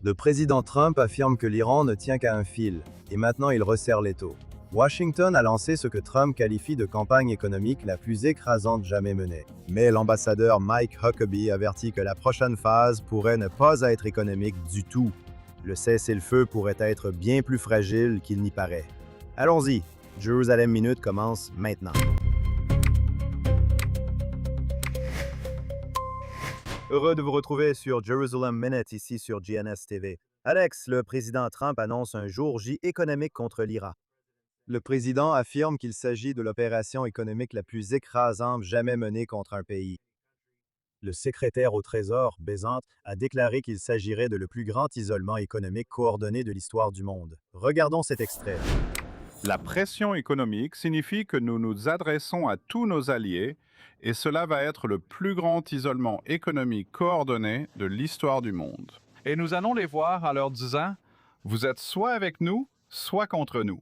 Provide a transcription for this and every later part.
Le président Trump affirme que l'Iran ne tient qu'à un fil, et maintenant il resserre l'étau. Washington a lancé ce que Trump qualifie de campagne économique la plus écrasante jamais menée. Mais l'ambassadeur Mike Huckabee avertit que la prochaine phase pourrait ne pas être économique du tout. Le cessez-le-feu pourrait être bien plus fragile qu'il n'y paraît. Allons-y, Jerusalem Minute commence maintenant. Heureux de vous retrouver sur Jerusalem Minute, ici sur GNS TV. Alex, le président Trump annonce un jour J économique contre l'Iran. Le président affirme qu'il s'agit de l'opération économique la plus écrasante jamais menée contre un pays. Le secrétaire au Trésor, Bézant, a déclaré qu'il s'agirait de le plus grand isolement économique coordonné de l'histoire du monde. Regardons cet extrait. La pression économique signifie que nous nous adressons à tous nos alliés et cela va être le plus grand isolement économique coordonné de l'histoire du monde. Et nous allons les voir en leur disant « Vous êtes soit avec nous, soit contre nous.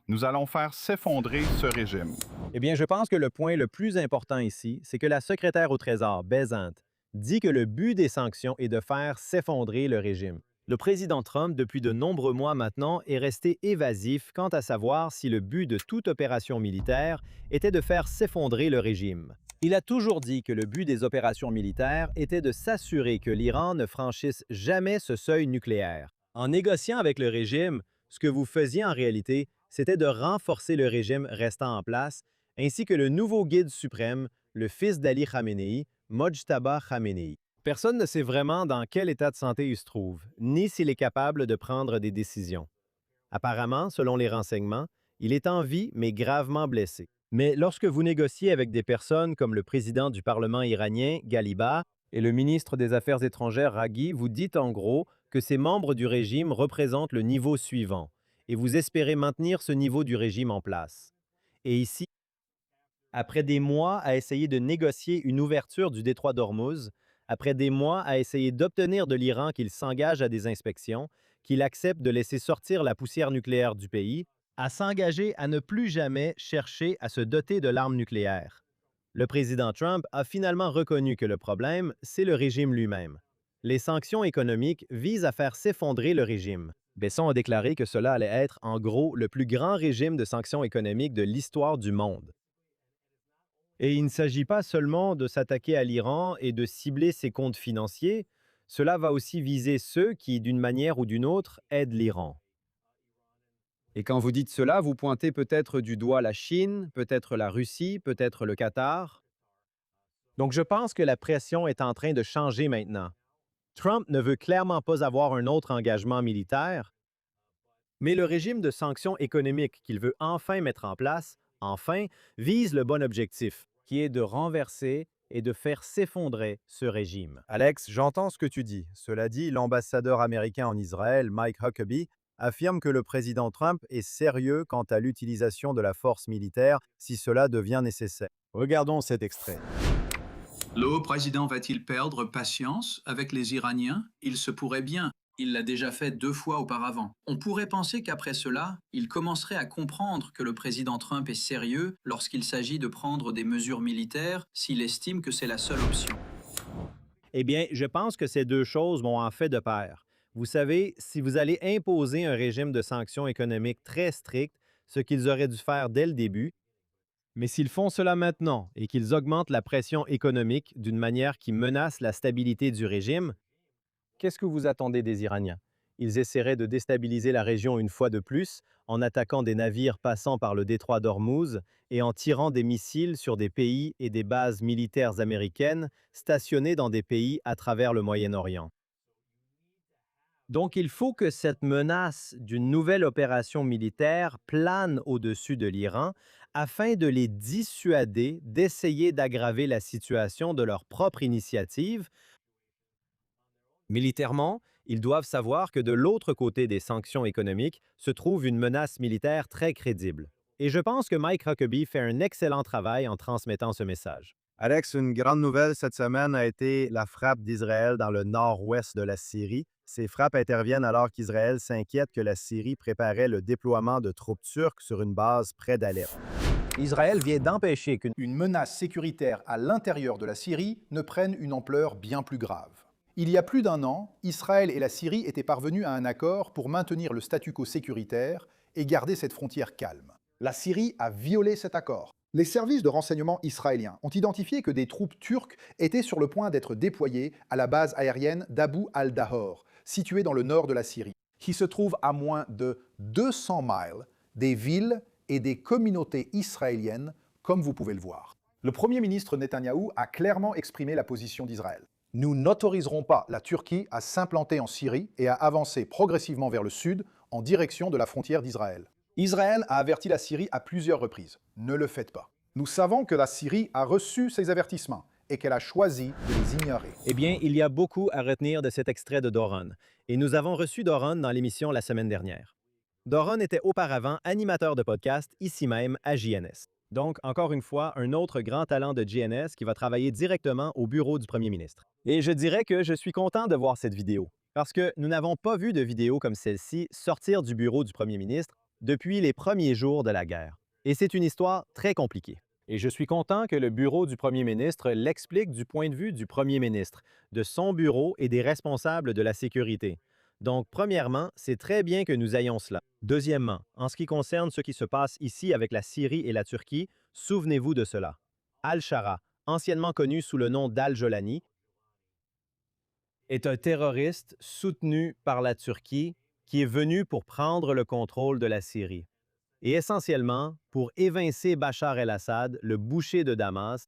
Nous allons faire s'effondrer ce régime. » Eh bien, je pense que le point le plus important ici, c'est que la secrétaire au Trésor, Bézant, dit que le but des sanctions est de faire s'effondrer le régime. Le président Trump, depuis de nombreux mois maintenant, est resté évasif quant à savoir si le but de toute opération militaire était de faire s'effondrer le régime. Il a toujours dit que le but des opérations militaires était de s'assurer que l'Iran ne franchisse jamais ce seuil nucléaire. En négociant avec le régime, ce que vous faisiez en réalité, c'était de renforcer le régime restant en place, ainsi que le nouveau guide suprême, le fils d'Ali Khamenei, Mojtaba Khamenei. Personne ne sait vraiment dans quel état de santé il se trouve, ni s'il est capable de prendre des décisions. Apparemment, selon les renseignements, il est en vie, mais gravement blessé. Mais lorsque vous négociez avec des personnes comme le président du Parlement iranien, Ghaliba, et le ministre des Affaires étrangères, Raghi, vous dites en gros que ces membres du régime représentent le niveau suivant, et vous espérez maintenir ce niveau du régime en place. Et ici, après des mois à essayer de négocier une ouverture du détroit d'Ormuz, après des mois à essayer d'obtenir de l'Iran qu'il s'engage à des inspections, qu'il accepte de laisser sortir la poussière nucléaire du pays, à s'engager à ne plus jamais chercher à se doter de l'arme nucléaire. Le président Trump a finalement reconnu que le problème, c'est le régime lui-même. Les sanctions économiques visent à faire s'effondrer le régime. Besson a déclaré que cela allait être, en gros, le plus grand régime de sanctions économiques de l'histoire du monde. Et il ne s'agit pas seulement de s'attaquer à l'Iran et de cibler ses comptes financiers, cela va aussi viser ceux qui, d'une manière ou d'une autre, aident l'Iran. Et quand vous dites cela, vous pointez peut-être du doigt la Chine, peut-être la Russie, peut-être le Qatar. Donc je pense que la pression est en train de changer maintenant. Trump ne veut clairement pas avoir un autre engagement militaire, mais le régime de sanctions économiques qu'il veut enfin mettre en place, enfin, vise le bon objectif, qui est de renverser et de faire s'effondrer ce régime. Alex, j'entends ce que tu dis. Cela dit, l'ambassadeur américain en Israël, Mike Huckabee, affirme que le président Trump est sérieux quant à l'utilisation de la force militaire si cela devient nécessaire. Regardons cet extrait. Le haut président va-t-il perdre patience avec les Iraniens? Il se pourrait bien. Il l'a déjà fait 2 fois auparavant. On pourrait penser qu'après cela, il commencerait à comprendre que le président Trump est sérieux lorsqu'il s'agit de prendre des mesures militaires s'il estime que c'est la seule option. Eh bien, je pense que ces deux choses vont en fait de pair. Vous savez, si vous allez imposer un régime de sanctions économiques très strict, ce qu'ils auraient dû faire dès le début, mais s'ils font cela maintenant et qu'ils augmentent la pression économique d'une manière qui menace la stabilité du régime, qu'est-ce que vous attendez des Iraniens? Ils essaieraient de déstabiliser la région une fois de plus en attaquant des navires passant par le détroit d'Ormuz et en tirant des missiles sur des pays et des bases militaires américaines stationnés dans des pays à travers le Moyen-Orient. Donc il faut que cette menace d'une nouvelle opération militaire plane au-dessus de l'Iran afin de les dissuader d'essayer d'aggraver la situation de leur propre initiative. Militairement, ils doivent savoir que de l'autre côté des sanctions économiques se trouve une menace militaire très crédible. Et je pense que Mike Huckabee fait un excellent travail en transmettant ce message. Alex, une grande nouvelle cette semaine a été la frappe d'Israël dans le nord-ouest de la Syrie. Ces frappes interviennent alors qu'Israël s'inquiète que la Syrie préparait le déploiement de troupes turques sur une base près d'Alep. Israël vient d'empêcher qu'une menace sécuritaire à l'intérieur de la Syrie ne prenne une ampleur bien plus grave. Il y a plus d'un an, Israël et la Syrie étaient parvenus à un accord pour maintenir le statu quo sécuritaire et garder cette frontière calme. La Syrie a violé cet accord. Les services de renseignement israéliens ont identifié que des troupes turques étaient sur le point d'être déployées à la base aérienne d'Abu al-Dahor, située dans le nord de la Syrie, qui se trouve à moins de 200 miles des villes et des communautés israéliennes, comme vous pouvez le voir. Le Premier ministre Netanyahou a clairement exprimé la position d'Israël. Nous n'autoriserons pas la Turquie à s'implanter en Syrie et à avancer progressivement vers le sud en direction de la frontière d'Israël. Israël a averti la Syrie à plusieurs reprises. Ne le faites pas. Nous savons que la Syrie a reçu ces avertissements et qu'elle a choisi de les ignorer. Eh bien, il y a beaucoup à retenir de cet extrait de Doron, et nous avons reçu Doron dans l'émission la semaine dernière. Doron était auparavant animateur de podcast ici même à JNS. Donc, encore une fois, un autre grand talent de JNS qui va travailler directement au bureau du premier ministre. Et je dirais que je suis content de voir cette vidéo, parce que nous n'avons pas vu de vidéo comme celle-ci sortir du bureau du premier ministre depuis les premiers jours de la guerre. Et c'est une histoire très compliquée. Et je suis content que le bureau du premier ministre l'explique du point de vue du premier ministre, de son bureau et des responsables de la sécurité. Donc, premièrement, c'est très bien que nous ayons cela. Deuxièmement, en ce qui concerne ce qui se passe ici avec la Syrie et la Turquie, souvenez-vous de cela. Al-Shara, anciennement connu sous le nom d'Al-Jolani, est un terroriste soutenu par la Turquie qui est venu pour prendre le contrôle de la Syrie et essentiellement pour évincer Bachar el-Assad, le boucher de Damas,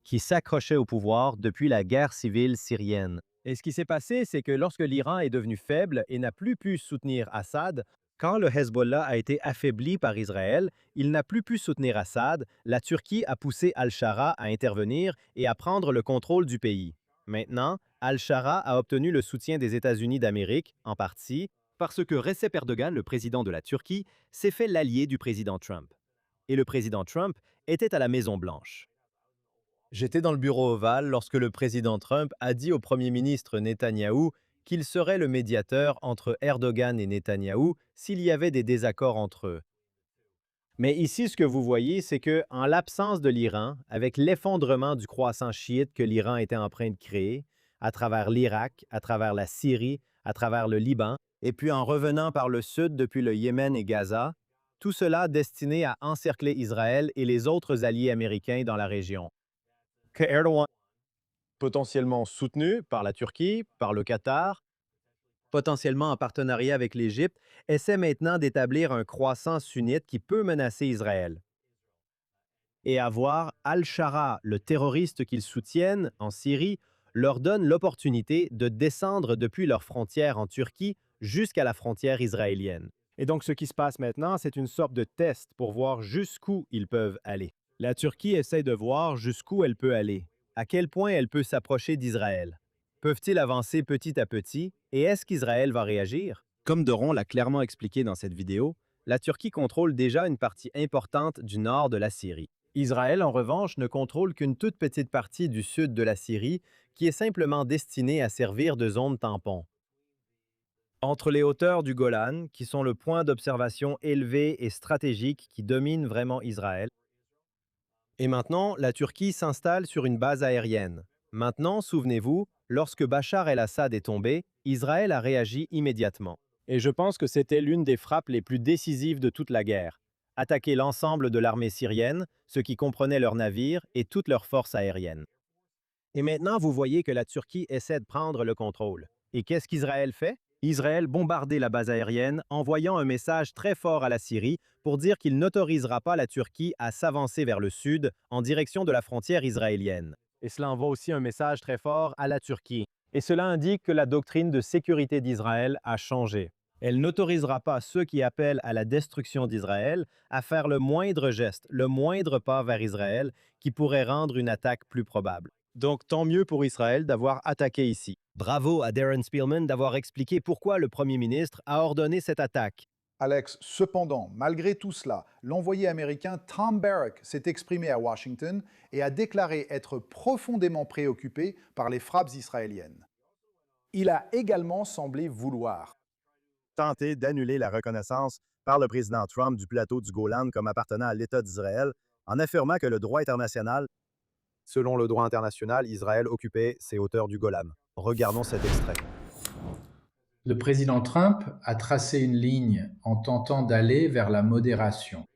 qui s'accrochait au pouvoir depuis la guerre civile syrienne. Et ce qui s'est passé, c'est que lorsque l'Iran est devenu faible et n'a plus pu soutenir Assad, quand le Hezbollah a été affaibli par Israël, il n'a plus pu soutenir Assad, la Turquie a poussé Al-Shara à intervenir et à prendre le contrôle du pays. Maintenant, Al-Shara a obtenu le soutien des États-Unis d'Amérique, en partie, parce que Recep Erdogan, le président de la Turquie, s'est fait l'allié du président Trump. Et le président Trump était à la Maison-Blanche. J'étais dans le bureau ovale lorsque le président Trump a dit au premier ministre Netanyahou qu'il serait le médiateur entre Erdogan et Netanyahou s'il y avait des désaccords entre eux. Mais ici, ce que vous voyez, c'est que, en l'absence de l'Iran, avec l'effondrement du croissant chiite que l'Iran était en train de créer, à travers l'Irak, à travers la Syrie, à travers le Liban, et puis en revenant par le sud depuis le Yémen et Gaza, tout cela destiné à encercler Israël et les autres alliés américains dans la région. Que Erdogan, potentiellement soutenu par la Turquie, par le Qatar, potentiellement en partenariat avec l'Égypte, essaie maintenant d'établir un croissant sunnite qui peut menacer Israël. Et avoir Al-Shara, le terroriste qu'ils soutiennent en Syrie, leur donne l'opportunité de descendre depuis leurs frontières en Turquie jusqu'à la frontière israélienne. Et donc, ce qui se passe maintenant, c'est une sorte de test pour voir jusqu'où ils peuvent aller. La Turquie essaie de voir jusqu'où elle peut aller, à quel point elle peut s'approcher d'Israël. Peuvent-ils avancer petit à petit et est-ce qu'Israël va réagir? Comme Doron l'a clairement expliqué dans cette vidéo, la Turquie contrôle déjà une partie importante du nord de la Syrie. Israël, en revanche, ne contrôle qu'une toute petite partie du sud de la Syrie qui est simplement destinée à servir de zone tampon. Entre les hauteurs du Golan, qui sont le point d'observation élevé et stratégique qui domine vraiment Israël, et maintenant, la Turquie s'installe sur une base aérienne. Maintenant, souvenez-vous, lorsque Bachar el-Assad est tombé, Israël a réagi immédiatement. Et je pense que c'était l'une des frappes les plus décisives de toute la guerre. Attaquer l'ensemble de l'armée syrienne, ce qui comprenait leurs navires et toutes leurs forces aériennes. Et maintenant, vous voyez que la Turquie essaie de prendre le contrôle. Et qu'est-ce qu'Israël fait? Israël bombardait la base aérienne, envoyant un message très fort à la Syrie pour dire qu'il n'autorisera pas la Turquie à s'avancer vers le sud en direction de la frontière israélienne. Et cela envoie aussi un message très fort à la Turquie. Et cela indique que la doctrine de sécurité d'Israël a changé. Elle n'autorisera pas ceux qui appellent à la destruction d'Israël à faire le moindre geste, le moindre pas vers Israël qui pourrait rendre une attaque plus probable. Donc, tant mieux pour Israël d'avoir attaqué ici. Bravo à Darren Spielman d'avoir expliqué pourquoi le premier ministre a ordonné cette attaque. Alex, cependant, malgré tout cela, l'envoyé américain Tom Barrack s'est exprimé à Washington et a déclaré être profondément préoccupé par les frappes israéliennes. Il a également semblé vouloir tenter d'annuler la reconnaissance par le président Trump du plateau du Golan comme appartenant à l'État d'Israël, en affirmant que le droit international, selon le droit international, Israël occupait ces hauteurs du Golan. Regardons cet extrait. Le président Trump a tracé une ligne en tentant d'aller vers la modération.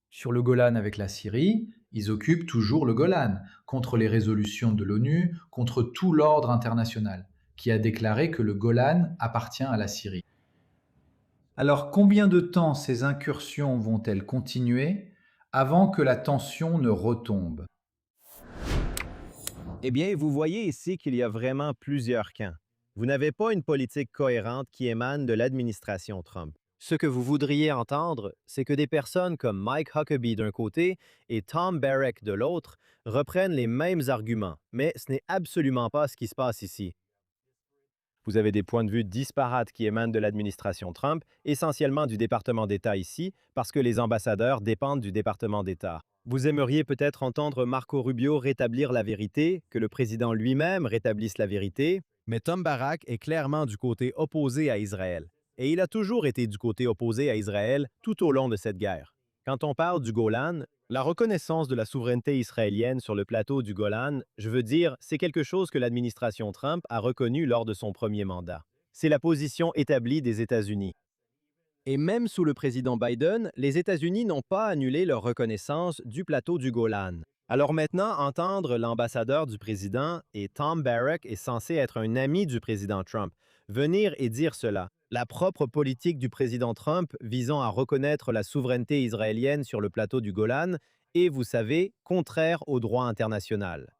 Sur le Golan avec la Syrie, ils occupent toujours le Golan, contre les résolutions de l'ONU, contre tout l'ordre international, qui a déclaré que le Golan appartient à la Syrie. Alors combien de temps ces incursions vont-elles continuer avant que la tension ne retombe? Eh bien, vous voyez ici qu'il y a vraiment plusieurs camps. Vous n'avez pas une politique cohérente qui émane de l'administration Trump. Ce que vous voudriez entendre, c'est que des personnes comme Mike Huckabee d'un côté et Tom Barrack de l'autre reprennent les mêmes arguments, mais ce n'est absolument pas ce qui se passe ici. Vous avez des points de vue disparates qui émanent de l'administration Trump, essentiellement du département d'État ici, parce que les ambassadeurs dépendent du département d'État. Vous aimeriez peut-être entendre Marco Rubio rétablir la vérité, que le président lui-même rétablisse la vérité, mais Tom Barrack est clairement du côté opposé à Israël. Et il a toujours été du côté opposé à Israël tout au long de cette guerre. Quand on parle du Golan, la reconnaissance de la souveraineté israélienne sur le plateau du Golan, je veux dire, c'est quelque chose que l'administration Trump a reconnu lors de son premier mandat. C'est la position établie des États-Unis. Et même sous le président Biden, les États-Unis n'ont pas annulé leur reconnaissance du plateau du Golan. Alors maintenant, entendre l'ambassadeur du président, et Tom Barrack est censé être un ami du président Trump, venir et dire cela, la propre politique du président Trump visant à reconnaître la souveraineté israélienne sur le plateau du Golan est, vous savez, contraire au droit international.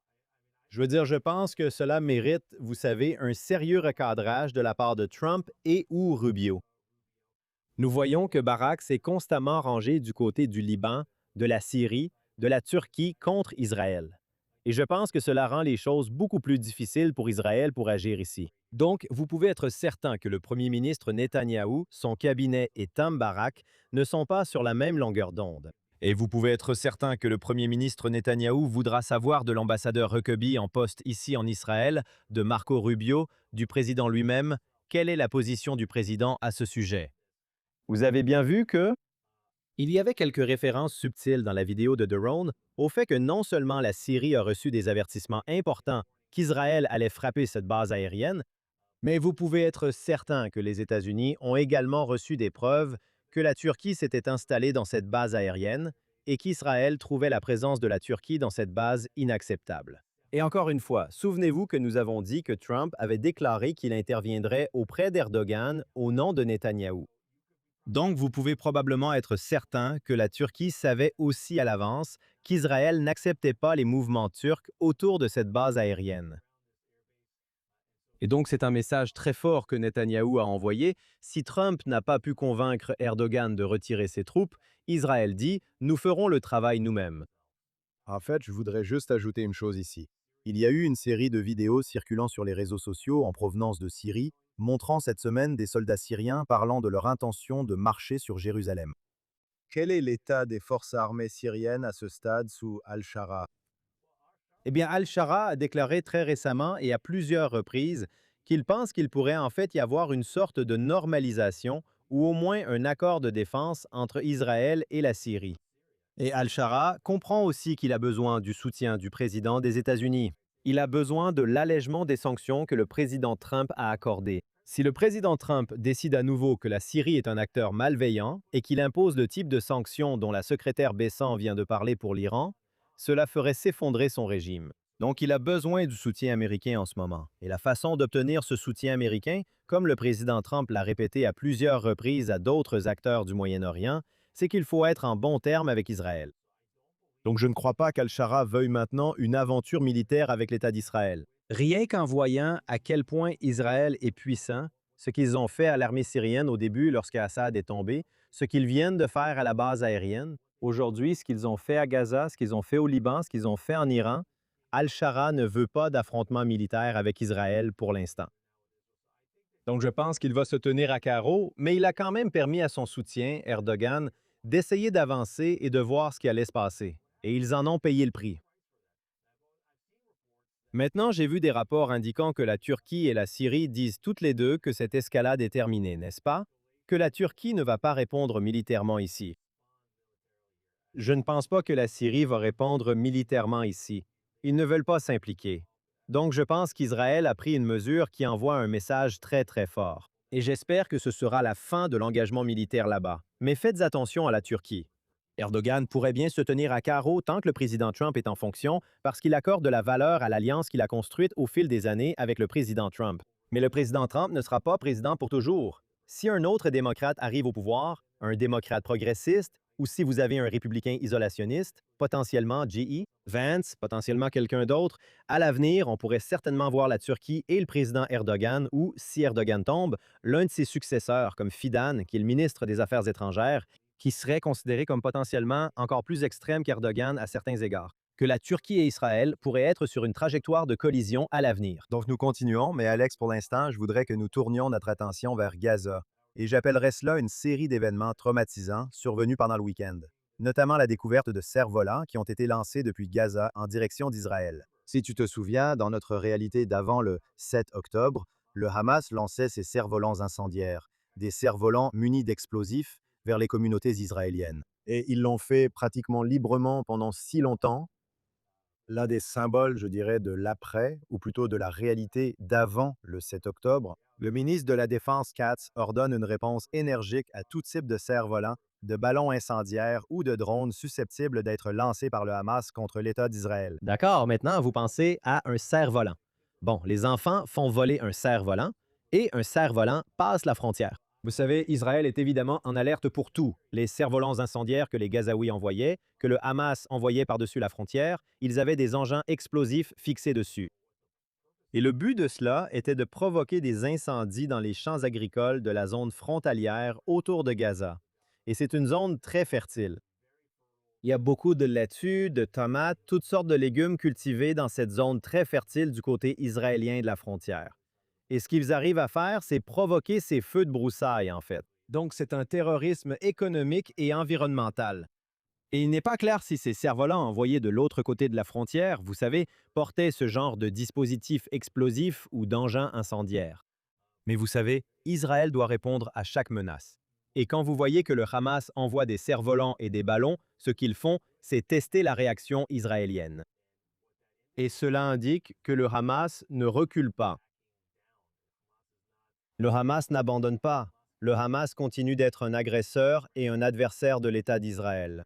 Je veux dire, je pense que cela mérite, vous savez, un sérieux recadrage de la part de Trump et ou Rubio. Nous voyons que Barak s'est constamment rangé du côté du Liban, de la Syrie, de la Turquie contre Israël. Et je pense que cela rend les choses beaucoup plus difficiles pour Israël pour agir ici. Donc, vous pouvez être certain que le premier ministre Netanyahou, son cabinet et Tom Barak ne sont pas sur la même longueur d'onde. Et vous pouvez être certain que le premier ministre Netanyahou voudra savoir de l'ambassadeur Huckabee en poste ici en Israël, de Marco Rubio, du président lui-même, quelle est la position du président à ce sujet. Vous avez bien vu que il y avait quelques références subtiles dans la vidéo de Daron au fait que non seulement la Syrie a reçu des avertissements importants qu'Israël allait frapper cette base aérienne, mais vous pouvez être certain que les États-Unis ont également reçu des preuves que la Turquie s'était installée dans cette base aérienne et qu'Israël trouvait la présence de la Turquie dans cette base inacceptable. Et encore une fois, souvenez-vous que nous avons dit que Trump avait déclaré qu'il interviendrait auprès d'Erdogan au nom de Netanyahou. Donc, vous pouvez probablement être certain que la Turquie savait aussi à l'avance qu'Israël n'acceptait pas les mouvements turcs autour de cette base aérienne. Et donc, c'est un message très fort que Netanyahou a envoyé. Si Trump n'a pas pu convaincre Erdogan de retirer ses troupes, Israël dit « Nous ferons le travail nous-mêmes ». En fait, je voudrais juste ajouter une chose ici. Il y a eu une série de vidéos circulant sur les réseaux sociaux en provenance de Syrie, montrant cette semaine des soldats syriens parlant de leur intention de marcher sur Jérusalem. Quel est l'état des forces armées syriennes à ce stade sous Al-Shara? Eh bien, Al-Shara a déclaré très récemment et à plusieurs reprises qu'il pense qu'il pourrait en fait y avoir une sorte de normalisation ou au moins un accord de défense entre Israël et la Syrie. Et Al-Shara comprend aussi qu'il a besoin du soutien du président des États-Unis. Il a besoin de l'allègement des sanctions que le président Trump a accordées. Si le président Trump décide à nouveau que la Syrie est un acteur malveillant et qu'il impose le type de sanctions dont la secrétaire Besant vient de parler pour l'Iran, cela ferait s'effondrer son régime. Donc il a besoin du soutien américain en ce moment. Et la façon d'obtenir ce soutien américain, comme le président Trump l'a répété à plusieurs reprises à d'autres acteurs du Moyen-Orient, c'est qu'il faut être en bon terme avec Israël. Donc je ne crois pas qu'Al-Shara veuille maintenant une aventure militaire avec l'État d'Israël. Rien qu'en voyant à quel point Israël est puissant, ce qu'ils ont fait à l'armée syrienne au début lorsqu'Assad est tombé, ce qu'ils viennent de faire à la base aérienne, aujourd'hui ce qu'ils ont fait à Gaza, ce qu'ils ont fait au Liban, ce qu'ils ont fait en Iran, Al-Shara ne veut pas d'affrontement militaire avec Israël pour l'instant. Donc je pense qu'il va se tenir à carreau, mais il a quand même permis à son soutien, Erdogan, d'essayer d'avancer et de voir ce qui allait se passer. Et ils en ont payé le prix. Maintenant, j'ai vu des rapports indiquant que la Turquie et la Syrie disent toutes les deux que cette escalade est terminée, n'est-ce pas? Que la Turquie ne va pas répondre militairement ici. Je ne pense pas que la Syrie va répondre militairement ici. Ils ne veulent pas s'impliquer. Donc je pense qu'Israël a pris une mesure qui envoie un message très très fort. Et j'espère que ce sera la fin de l'engagement militaire là-bas. Mais faites attention à la Turquie. Erdogan pourrait bien se tenir à carreau tant que le président Trump est en fonction parce qu'il accorde de la valeur à l'alliance qu'il a construite au fil des années avec le président Trump. Mais le président Trump ne sera pas président pour toujours. Si un autre démocrate arrive au pouvoir, un démocrate progressiste, ou si vous avez un républicain isolationniste, potentiellement GE, Vance, potentiellement quelqu'un d'autre, à l'avenir, on pourrait certainement voir la Turquie et le président Erdogan, ou, si Erdogan tombe, l'un de ses successeurs, comme Fidan, qui est le ministre des Affaires étrangères, qui serait considéré comme potentiellement encore plus extrême qu'Erdogan à certains égards. Que la Turquie et Israël pourraient être sur une trajectoire de collision à l'avenir. Donc nous continuons, mais Alex, pour l'instant, je voudrais que nous tournions notre attention vers Gaza. Et j'appellerais cela une série d'événements traumatisants survenus pendant le week-end, notamment la découverte de cerfs-volants qui ont été lancés depuis Gaza en direction d'Israël. Si tu te souviens, dans notre réalité d'avant le 7 octobre, le Hamas lançait ses cerfs-volants incendiaires, des cerfs-volants munis d'explosifs vers les communautés israéliennes. Et ils l'ont fait pratiquement librement pendant si longtemps, l'un des symboles, je dirais, de l'après, ou plutôt de la réalité d'avant le 7 octobre. Le ministre de la Défense, Katz, ordonne une réponse énergique à tout type de cerfs-volants, de ballons incendiaires ou de drones susceptibles d'être lancés par le Hamas contre l'État d'Israël. D'accord, maintenant vous pensez à un cerf-volant. Bon, les enfants font voler un cerf-volant et un cerf-volant passe la frontière. Vous savez, Israël est évidemment en alerte pour tout. Les cerfs-volants incendiaires que les Gazaouis envoyaient, que le Hamas envoyait par-dessus la frontière, ils avaient des engins explosifs fixés dessus. Et le but de cela était de provoquer des incendies dans les champs agricoles de la zone frontalière autour de Gaza. Et c'est une zone très fertile. Il y a beaucoup de laitue, de tomates, toutes sortes de légumes cultivés dans cette zone très fertile du côté israélien de la frontière. Et ce qu'ils arrivent à faire, c'est provoquer ces feux de broussailles, en fait. Donc, c'est un terrorisme économique et environnemental. Et il n'est pas clair si ces cerfs-volants envoyés de l'autre côté de la frontière, vous savez, portaient ce genre de dispositifs explosifs ou d'engins incendiaires. Mais vous savez, Israël doit répondre à chaque menace. Et quand vous voyez que le Hamas envoie des cerfs-volants et des ballons, ce qu'ils font, c'est tester la réaction israélienne. Et cela indique que le Hamas ne recule pas. Le Hamas n'abandonne pas. Le Hamas continue d'être un agresseur et un adversaire de l'État d'Israël.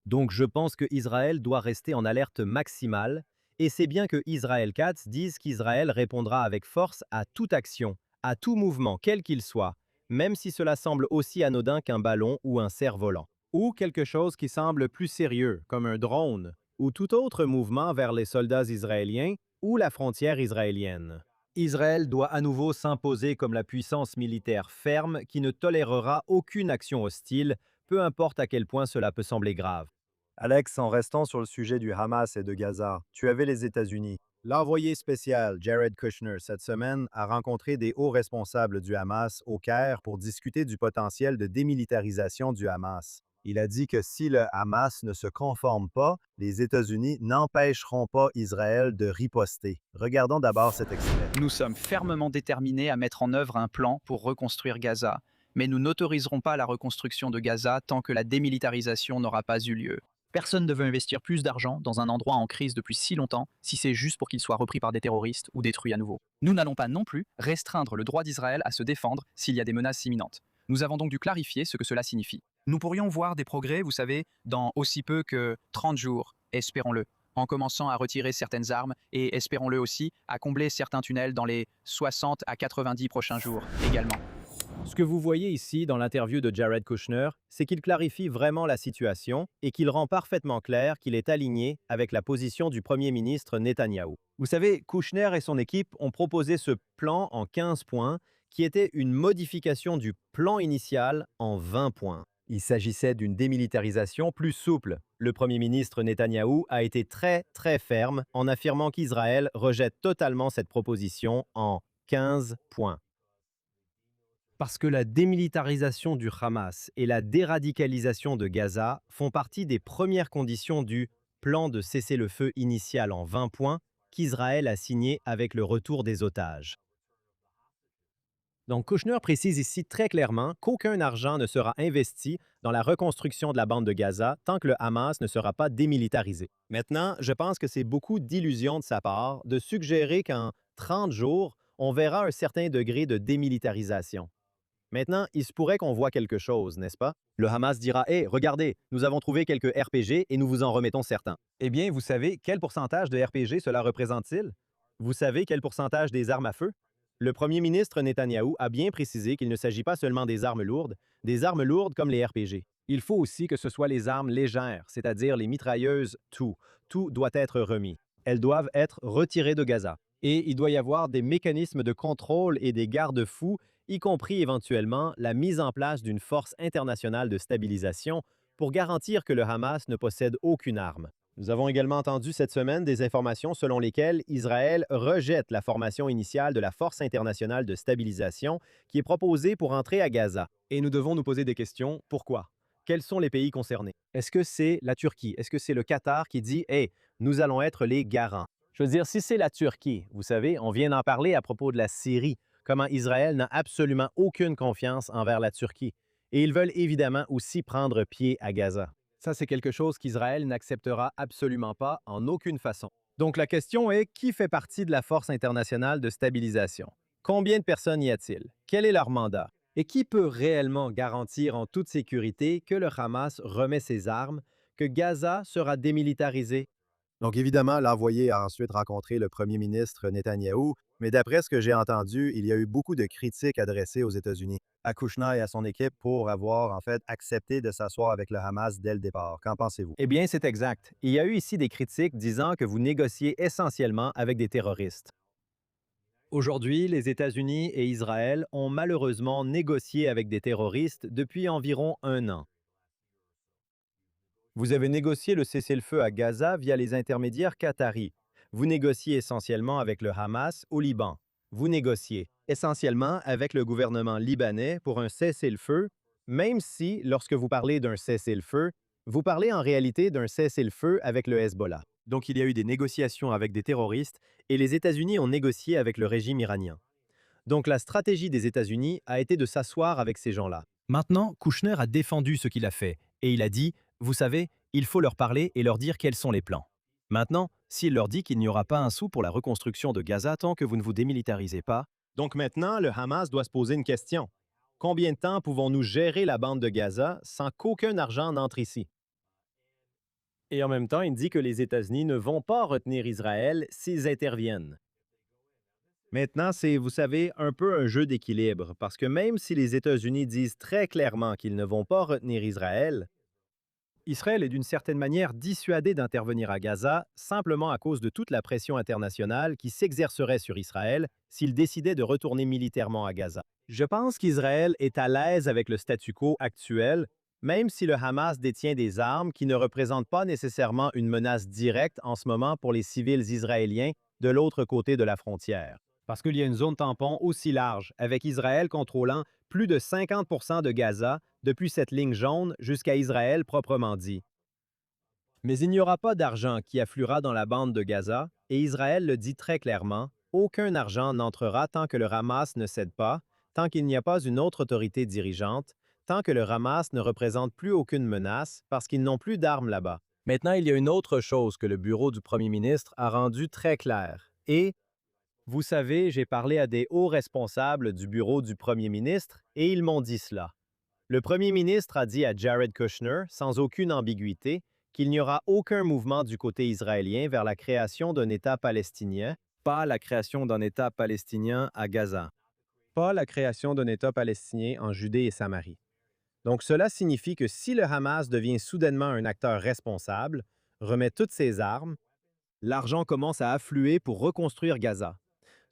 Donc je pense que Israël doit rester en alerte maximale, et c'est bien que Israel Katz dise qu'Israël répondra avec force à toute action, à tout mouvement, quel qu'il soit, même si cela semble aussi anodin qu'un ballon ou un cerf-volant, ou quelque chose qui semble plus sérieux, comme un drone, ou tout autre mouvement vers les soldats israéliens ou la frontière israélienne. Israël doit à nouveau s'imposer comme la puissance militaire ferme qui ne tolérera aucune action hostile, peu importe à quel point cela peut sembler grave. Alex, en restant sur le sujet du Hamas et de Gaza, tu avais les États-Unis. L'envoyé spécial Jared Kushner cette semaine a rencontré des hauts responsables du Hamas au Caire pour discuter du potentiel de démilitarisation du Hamas. Il a dit que si le Hamas ne se conforme pas, les États-Unis n'empêcheront pas Israël de riposter. Regardons d'abord cet extrait. Nous sommes fermement déterminés à mettre en œuvre un plan pour reconstruire Gaza, mais nous n'autoriserons pas la reconstruction de Gaza tant que la démilitarisation n'aura pas eu lieu. Personne ne veut investir plus d'argent dans un endroit en crise depuis si longtemps si c'est juste pour qu'il soit repris par des terroristes ou détruit à nouveau. Nous n'allons pas non plus restreindre le droit d'Israël à se défendre s'il y a des menaces imminentes. Nous avons donc dû clarifier ce que cela signifie. Nous pourrions voir des progrès, vous savez, dans aussi peu que 30 jours, espérons-le, en commençant à retirer certaines armes et espérons-le aussi à combler certains tunnels dans les 60 à 90 prochains jours également. Ce que vous voyez ici dans l'interview de Jared Kushner, c'est qu'il clarifie vraiment la situation et qu'il rend parfaitement clair qu'il est aligné avec la position du Premier ministre Netanyahou. Vous savez, Kushner et son équipe ont proposé ce plan en 15 points qui était une modification du plan initial en 20 points. Il s'agissait d'une démilitarisation plus souple. Le Premier ministre Netanyahou a été très ferme en affirmant qu'Israël rejette totalement cette proposition en 15 points. Parce que la démilitarisation du Hamas et la déradicalisation de Gaza font partie des premières conditions du plan de cessez-le-feu initial en 20 points qu'Israël a signé avec le retour des otages. Donc Kouchner précise ici très clairement qu'aucun argent ne sera investi dans la reconstruction de la bande de Gaza tant que le Hamas ne sera pas démilitarisé. Maintenant, je pense que c'est beaucoup d'illusion de sa part de suggérer qu'en 30 jours, on verra un certain degré de démilitarisation. Maintenant, il se pourrait qu'on voit quelque chose, n'est-ce pas? Le Hamas dira: Hé, regardez, nous avons trouvé quelques RPG et nous vous en remettons certains. Eh bien, vous savez quel pourcentage de RPG cela représente-t-il? Vous savez quel pourcentage des armes à feu? Le premier ministre Netanyahou a bien précisé qu'il ne s'agit pas seulement des armes lourdes comme les RPG. Il faut aussi que ce soit les armes légères, c'est-à-dire les mitrailleuses tout. Tout doit être remis. Elles doivent être retirées de Gaza. Et il doit y avoir des mécanismes de contrôle et des garde-fous, y compris éventuellement la mise en place d'une force internationale de stabilisation pour garantir que le Hamas ne possède aucune arme. Nous avons également entendu cette semaine des informations selon lesquelles Israël rejette la formation initiale de la Force internationale de stabilisation qui est proposée pour entrer à Gaza. Et nous devons nous poser des questions. Pourquoi? Quels sont les pays concernés? Est-ce que c'est la Turquie? Est-ce que c'est le Qatar qui dit: Hey, nous allons être les garants? Je veux dire, si c'est la Turquie, vous savez, on vient d'en parler à propos de la Syrie, comment Israël n'a absolument aucune confiance envers la Turquie. Et ils veulent évidemment aussi prendre pied à Gaza. Ça, c'est quelque chose qu'Israël n'acceptera absolument pas en aucune façon. Donc la question est, qui fait partie de la Force internationale de stabilisation? Combien de personnes y a-t-il? Quel est leur mandat? Et qui peut réellement garantir en toute sécurité que le Hamas remet ses armes, que Gaza sera démilitarisé? Donc évidemment, l'envoyé a ensuite rencontré le premier ministre Netanyahou, mais d'après ce que j'ai entendu, il y a eu beaucoup de critiques adressées aux États-Unis, à Kushner et à son équipe pour avoir en fait accepté de s'asseoir avec le Hamas dès le départ. Qu'en pensez-vous? Eh bien, c'est exact. Il y a eu ici des critiques disant que vous négociez essentiellement avec des terroristes. Aujourd'hui, les États-Unis et Israël ont malheureusement négocié avec des terroristes depuis environ 1 an. Vous avez négocié le cessez-le-feu à Gaza via les intermédiaires qataris. Vous négociez essentiellement avec le Hamas au Liban. Vous négociez essentiellement avec le gouvernement libanais pour un cessez-le-feu, même si, lorsque vous parlez d'un cessez-le-feu, vous parlez en réalité d'un cessez-le-feu avec le Hezbollah. Donc il y a eu des négociations avec des terroristes et les États-Unis ont négocié avec le régime iranien. Donc la stratégie des États-Unis a été de s'asseoir avec ces gens-là. Maintenant, Kouchner a défendu ce qu'il a fait et il a dit: vous savez, il faut leur parler et leur dire quels sont les plans. Maintenant, s'il leur dit qu'il n'y aura pas un sou pour la reconstruction de Gaza tant que vous ne vous démilitarisez pas, donc maintenant, le Hamas doit se poser une question. Combien de temps pouvons-nous gérer la bande de Gaza sans qu'aucun argent n'entre ici? Et en même temps, il dit que les États-Unis ne vont pas retenir Israël s'ils interviennent. Maintenant, c'est, vous savez, un peu un jeu d'équilibre, parce que même si les États-Unis disent très clairement qu'ils ne vont pas retenir Israël, Israël est d'une certaine manière dissuadé d'intervenir à Gaza simplement à cause de toute la pression internationale qui s'exercerait sur Israël s'il décidait de retourner militairement à Gaza. Je pense qu'Israël est à l'aise avec le statu quo actuel, même si le Hamas détient des armes qui ne représentent pas nécessairement une menace directe en ce moment pour les civils israéliens de l'autre côté de la frontière. Parce qu'il y a une zone tampon aussi large, avec Israël contrôlant plus de 50% de Gaza depuis cette ligne jaune jusqu'à Israël proprement dit. Mais il n'y aura pas d'argent qui affluera dans la bande de Gaza, et Israël le dit très clairement, aucun argent n'entrera tant que le Hamas ne cède pas, tant qu'il n'y a pas une autre autorité dirigeante, tant que le Hamas ne représente plus aucune menace parce qu'ils n'ont plus d'armes là-bas. Maintenant, il y a une autre chose que le bureau du premier ministre a rendue très claire, et vous savez, j'ai parlé à des hauts responsables du bureau du premier ministre et ils m'ont dit cela. Le premier ministre a dit à Jared Kushner, sans aucune ambiguïté, qu'il n'y aura aucun mouvement du côté israélien vers la création d'un État palestinien, pas la création d'un État palestinien à Gaza, pas la création d'un État palestinien en Judée et Samarie. Donc cela signifie que si le Hamas devient soudainement un acteur responsable, remet toutes ses armes, l'argent commence à affluer pour reconstruire Gaza.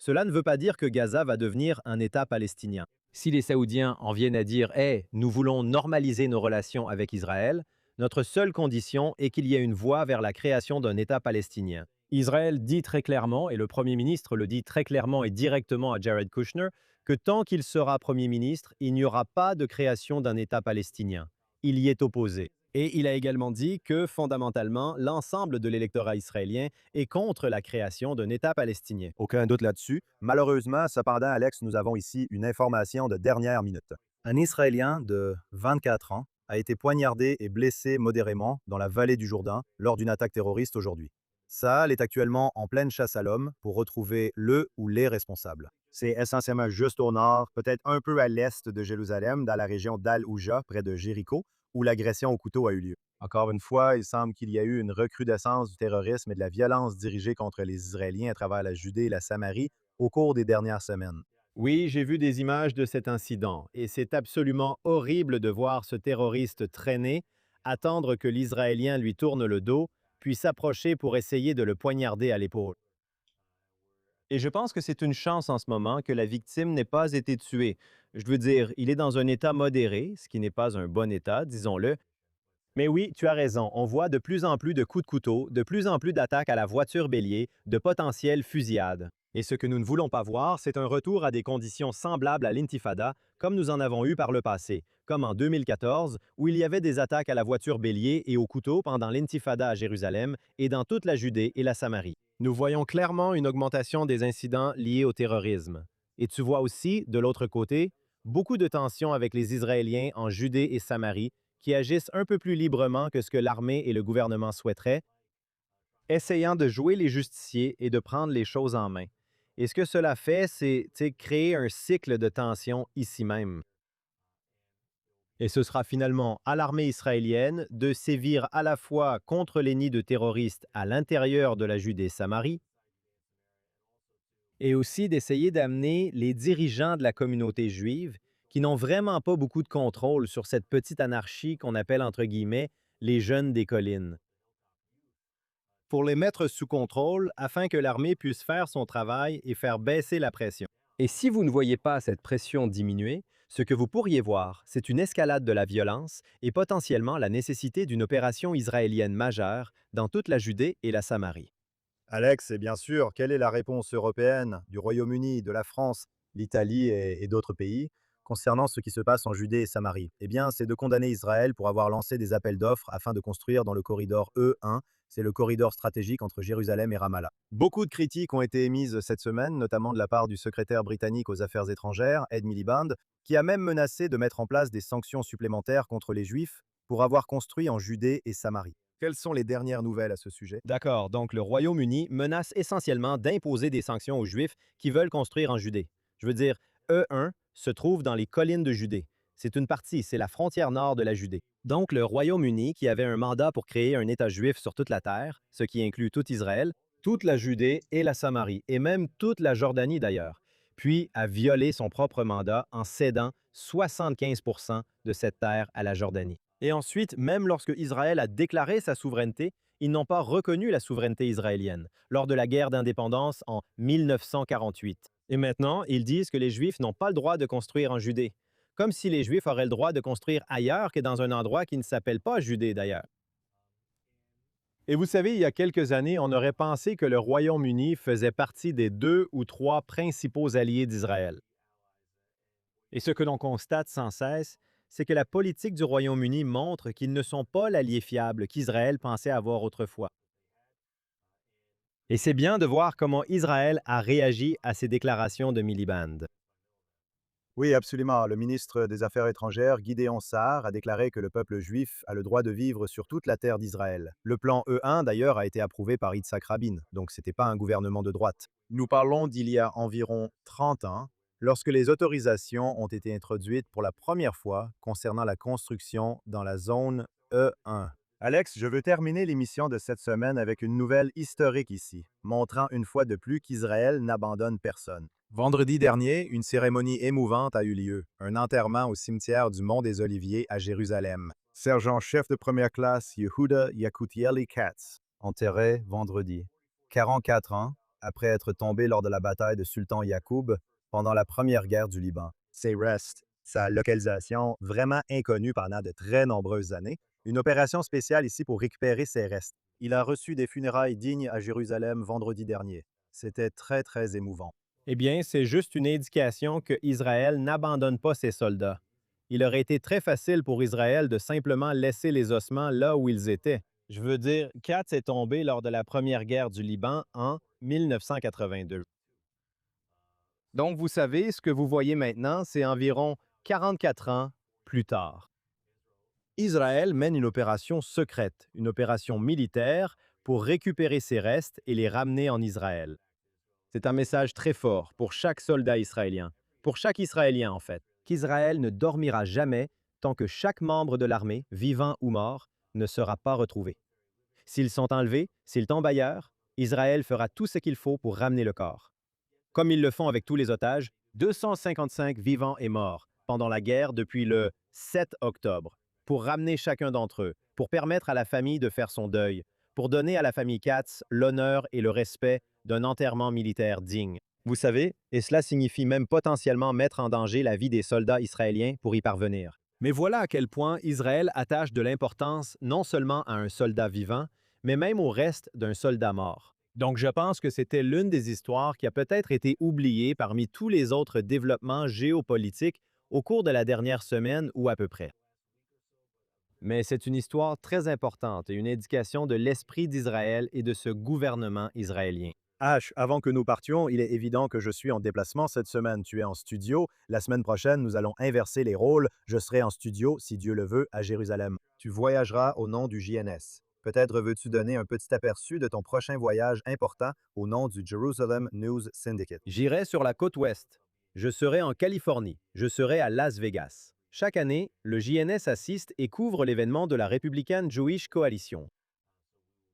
Cela ne veut pas dire que Gaza va devenir un État palestinien. Si les Saoudiens en viennent à dire « Hey, nous voulons normaliser nos relations avec Israël », notre seule condition est qu'il y ait une voie vers la création d'un État palestinien. Israël dit très clairement, et le Premier ministre le dit très clairement et directement à Jared Kushner, que tant qu'il sera Premier ministre, il n'y aura pas de création d'un État palestinien. Il y est opposé. Et il a également dit que, fondamentalement, l'ensemble de l'électorat israélien est contre la création d'un État palestinien. Aucun doute là-dessus. Malheureusement, cependant, Alex, nous avons ici une information de dernière minute. Un Israélien de 24 ans a été poignardé et blessé modérément dans la vallée du Jourdain lors d'une attaque terroriste aujourd'hui. Saal est actuellement en pleine chasse à l'homme pour retrouver le ou les responsables. C'est essentiellement juste au nord, peut-être un peu à l'est de Jérusalem, dans la région d'Al-Ouja, près de Jéricho, où l'agression au couteau a eu lieu. Encore une fois, il semble qu'il y a eu une recrudescence du terrorisme et de la violence dirigée contre les Israéliens à travers la Judée et la Samarie au cours des dernières semaines. Oui, j'ai vu des images de cet incident et c'est absolument horrible de voir ce terroriste traîner, attendre que l'Israélien lui tourne le dos, puis s'approcher pour essayer de le poignarder à l'épaule. Et je pense que c'est une chance en ce moment que la victime n'ait pas été tuée. Je veux dire, il est dans un état modéré, ce qui n'est pas un bon état, disons-le. Mais oui, tu as raison, on voit de plus en plus de coups de couteau, de plus en plus d'attaques à la voiture bélier, de potentielles fusillades. Et ce que nous ne voulons pas voir, c'est un retour à des conditions semblables à l'intifada, comme nous en avons eu par le passé, comme en 2014, où il y avait des attaques à la voiture bélier et au couteau pendant l'intifada à Jérusalem et dans toute la Judée et la Samarie. Nous voyons clairement une augmentation des incidents liés au terrorisme. Et tu vois aussi, de l'autre côté, beaucoup de tensions avec les Israéliens en Judée et Samarie qui agissent un peu plus librement que ce que l'armée et le gouvernement souhaiteraient, essayant de jouer les justiciers et de prendre les choses en main. Et ce que cela fait, c'est créer un cycle de tension ici même. Et ce sera finalement à l'armée israélienne de sévir à la fois contre les nids de terroristes à l'intérieur de la Judée-Samarie et aussi d'essayer d'amener les dirigeants de la communauté juive qui n'ont vraiment pas beaucoup de contrôle sur cette petite anarchie qu'on appelle entre guillemets les jeunes des collines, pour les mettre sous contrôle afin que l'armée puisse faire son travail et faire baisser la pression. Et si vous ne voyez pas cette pression diminuer, ce que vous pourriez voir, c'est une escalade de la violence et potentiellement la nécessité d'une opération israélienne majeure dans toute la Judée et la Samarie. Alex, et bien sûr, quelle est la réponse européenne, du Royaume-Uni, de la France, l'Italie et d'autres pays concernant ce qui se passe en Judée et Samarie? Eh bien, c'est de condamner Israël pour avoir lancé des appels d'offres afin de construire dans le corridor E1, c'est le corridor stratégique entre Jérusalem et Ramallah. Beaucoup de critiques ont été émises cette semaine, notamment de la part du secrétaire britannique aux Affaires étrangères, Ed Miliband, qui a même menacé de mettre en place des sanctions supplémentaires contre les Juifs pour avoir construit en Judée et Samarie. Quelles sont les dernières nouvelles à ce sujet? D'accord, donc le Royaume-Uni menace essentiellement d'imposer des sanctions aux Juifs qui veulent construire en Judée. Je veux dire, E1 se trouve dans les collines de Judée. C'est une partie, c'est la frontière nord de la Judée. Donc le Royaume-Uni, qui avait un mandat pour créer un État juif sur toute la terre, ce qui inclut tout Israël, toute la Judée et la Samarie, et même toute la Jordanie d'ailleurs, puis a violé son propre mandat en cédant 75 de cette terre à la Jordanie. Et ensuite, même lorsque Israël a déclaré sa souveraineté, ils n'ont pas reconnu la souveraineté israélienne lors de la guerre d'indépendance en 1948. Et maintenant, ils disent que les Juifs n'ont pas le droit de construire en Judée, comme si les Juifs auraient le droit de construire ailleurs que dans un endroit qui ne s'appelle pas Judée d'ailleurs. Et vous savez, il y a quelques années, on aurait pensé que le Royaume-Uni faisait partie des 2 ou 3 principaux alliés d'Israël. Et ce que l'on constate sans cesse, c'est que la politique du Royaume-Uni montre qu'ils ne sont pas l'allié fiable qu'Israël pensait avoir autrefois. Et c'est bien de voir comment Israël a réagi à ces déclarations de Miliband. Oui, absolument. Le ministre des Affaires étrangères, Gideon Sa'ar, a déclaré que le peuple juif a le droit de vivre sur toute la terre d'Israël. Le plan E1, d'ailleurs, a été approuvé par Yitzhak Rabin, donc ce n'était pas un gouvernement de droite. Nous parlons d'il y a environ 30 ans, lorsque les autorisations ont été introduites pour la première fois concernant la construction dans la zone E1. Alex, je veux terminer l'émission de cette semaine avec une nouvelle historique ici, montrant une fois de plus qu'Israël n'abandonne personne. Vendredi dernier, une cérémonie émouvante a eu lieu, un enterrement au cimetière du Mont des Oliviers à Jérusalem. Sergent-chef de première classe Yehuda Yakutieli Katz, enterré vendredi. 44 ans, après être tombé lors de la bataille de Sultan Yacoub pendant la première guerre du Liban. Ses restes, sa localisation vraiment inconnue pendant de très nombreuses années, une opération spéciale ici pour récupérer ses restes. Il a reçu des funérailles dignes à Jérusalem vendredi dernier. C'était très, très émouvant. Eh bien, c'est juste une indication que Israël n'abandonne pas ses soldats. Il aurait été très facile pour Israël de simplement laisser les ossements là où ils étaient. Je veux dire, Katz est tombé lors de la première guerre du Liban en 1982. Donc, vous savez, ce que vous voyez maintenant, c'est environ 44 ans plus tard. Israël mène une opération secrète, une opération militaire pour récupérer ses restes et les ramener en Israël. C'est un message très fort pour chaque soldat israélien, pour chaque Israélien en fait, qu'Israël ne dormira jamais tant que chaque membre de l'armée, vivant ou mort, ne sera pas retrouvé. S'ils sont enlevés, s'ils tombent ailleurs, Israël fera tout ce qu'il faut pour ramener le corps. Comme ils le font avec tous les otages, 255 vivants et morts pendant la guerre depuis le 7 octobre, pour ramener chacun d'entre eux, pour permettre à la famille de faire son deuil, pour donner à la famille Katz l'honneur et le respect d'un enterrement militaire digne. Vous savez, et cela signifie même potentiellement mettre en danger la vie des soldats israéliens pour y parvenir. Mais voilà à quel point Israël attache de l'importance non seulement à un soldat vivant, mais même au reste d'un soldat mort. Donc je pense que c'était l'une des histoires qui a peut-être été oubliée parmi tous les autres développements géopolitiques au cours de la dernière semaine ou à peu près. Mais c'est une histoire très importante et une indication de l'esprit d'Israël et de ce gouvernement israélien. H, avant que nous partions, il est évident que je suis en déplacement cette semaine. Tu es en studio. La semaine prochaine, nous allons inverser les rôles. Je serai en studio, si Dieu le veut, à Jérusalem. Tu voyageras au nom du JNS. Peut-être veux-tu donner un petit aperçu de ton prochain voyage important au nom du Jerusalem News Syndicate. J'irai sur la côte ouest. Je serai en Californie. Je serai à Las Vegas. Chaque année, le JNS assiste et couvre l'événement de la Republican Jewish Coalition.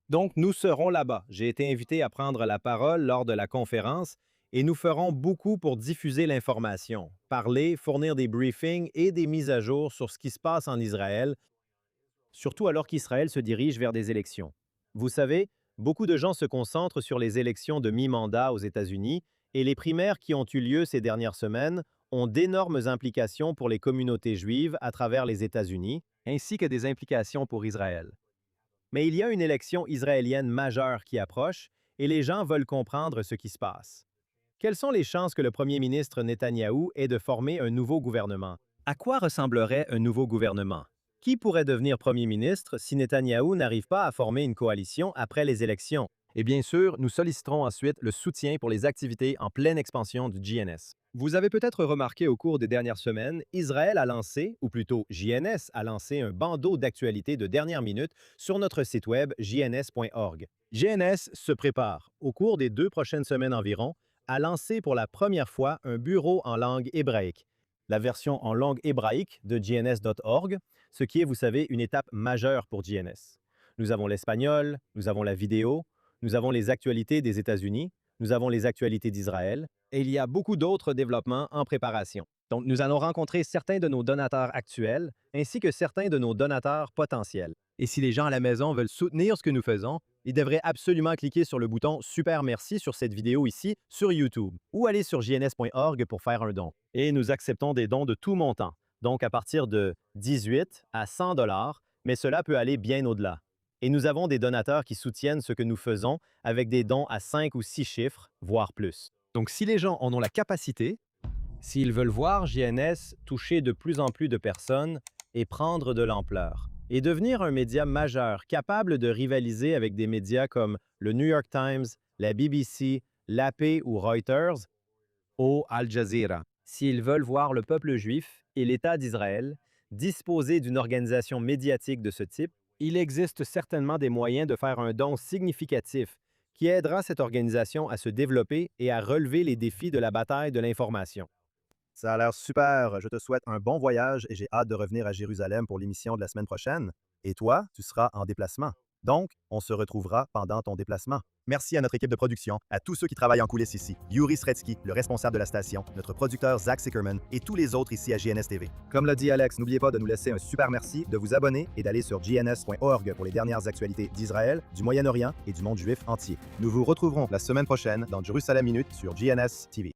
Donc, nous serons là-bas. J'ai été invité à prendre la parole lors de la conférence et nous ferons beaucoup pour diffuser l'information, parler, fournir des briefings et des mises à jour sur ce qui se passe en Israël, surtout alors qu'Israël se dirige vers des élections. Vous savez, beaucoup de gens se concentrent sur les élections de mi-mandat aux États-Unis et les primaires qui ont eu lieu ces dernières semaines ont d'énormes implications pour les communautés juives à travers les États-Unis, ainsi que des implications pour Israël. Mais il y a une élection israélienne majeure qui approche et les gens veulent comprendre ce qui se passe. Quelles sont les chances que le premier ministre Netanyahou ait de former un nouveau gouvernement? À quoi ressemblerait un nouveau gouvernement? Qui pourrait devenir premier ministre si Netanyahou n'arrive pas à former une coalition après les élections? Et bien sûr, nous solliciterons ensuite le soutien pour les activités en pleine expansion du JNS. Vous avez peut-être remarqué au cours des dernières semaines, Israël a lancé, ou plutôt JNS a lancé un bandeau d'actualités de dernière minute sur notre site web jns.org. JNS se prépare, au cours des 2 prochaines semaines environ, à lancer pour la première fois un bureau en langue hébraïque, la version en langue hébraïque de jns.org, ce qui est, vous savez, une étape majeure pour JNS. Nous avons l'espagnol, nous avons la vidéo, nous avons les actualités des États-Unis, nous avons les actualités d'Israël, et il y a beaucoup d'autres développements en préparation. Donc, nous allons rencontrer certains de nos donateurs actuels, ainsi que certains de nos donateurs potentiels. Et si les gens à la maison veulent soutenir ce que nous faisons, ils devraient absolument cliquer sur le bouton « Super merci » sur cette vidéo ici, sur YouTube, ou aller sur jns.org pour faire un don. Et nous acceptons des dons de tout montant, donc à partir de 18 à 100 $, mais cela peut aller bien au-delà. Et nous avons des donateurs qui soutiennent ce que nous faisons avec des dons à 5 ou 6 chiffres, voire plus. Donc si les gens en ont la capacité, s'ils veulent voir JNS toucher de plus en plus de personnes et prendre de l'ampleur, et devenir un média majeur capable de rivaliser avec des médias comme le New York Times, la BBC, l'AP ou Reuters, ou Al Jazeera. S'ils veulent voir le peuple juif et l'État d'Israël disposer d'une organisation médiatique de ce type, il existe certainement des moyens de faire un don significatif qui aidera cette organisation à se développer et à relever les défis de la bataille de l'information. Ça a l'air super. Je te souhaite un bon voyage et j'ai hâte de revenir à Jérusalem pour l'émission de la semaine prochaine. Et toi, tu seras en déplacement. Donc, on se retrouvera pendant ton déplacement. Merci à notre équipe de production, à tous ceux qui travaillent en coulisses ici, Yuri Sretsky, le responsable de la station, notre producteur Zach Sickerman et tous les autres ici à JNS TV. Comme l'a dit Alex, n'oubliez pas de nous laisser un super merci, de vous abonner et d'aller sur jns.org pour les dernières actualités d'Israël, du Moyen-Orient et du monde juif entier. Nous vous retrouverons la semaine prochaine dans Jerusalem Minute sur JNS TV.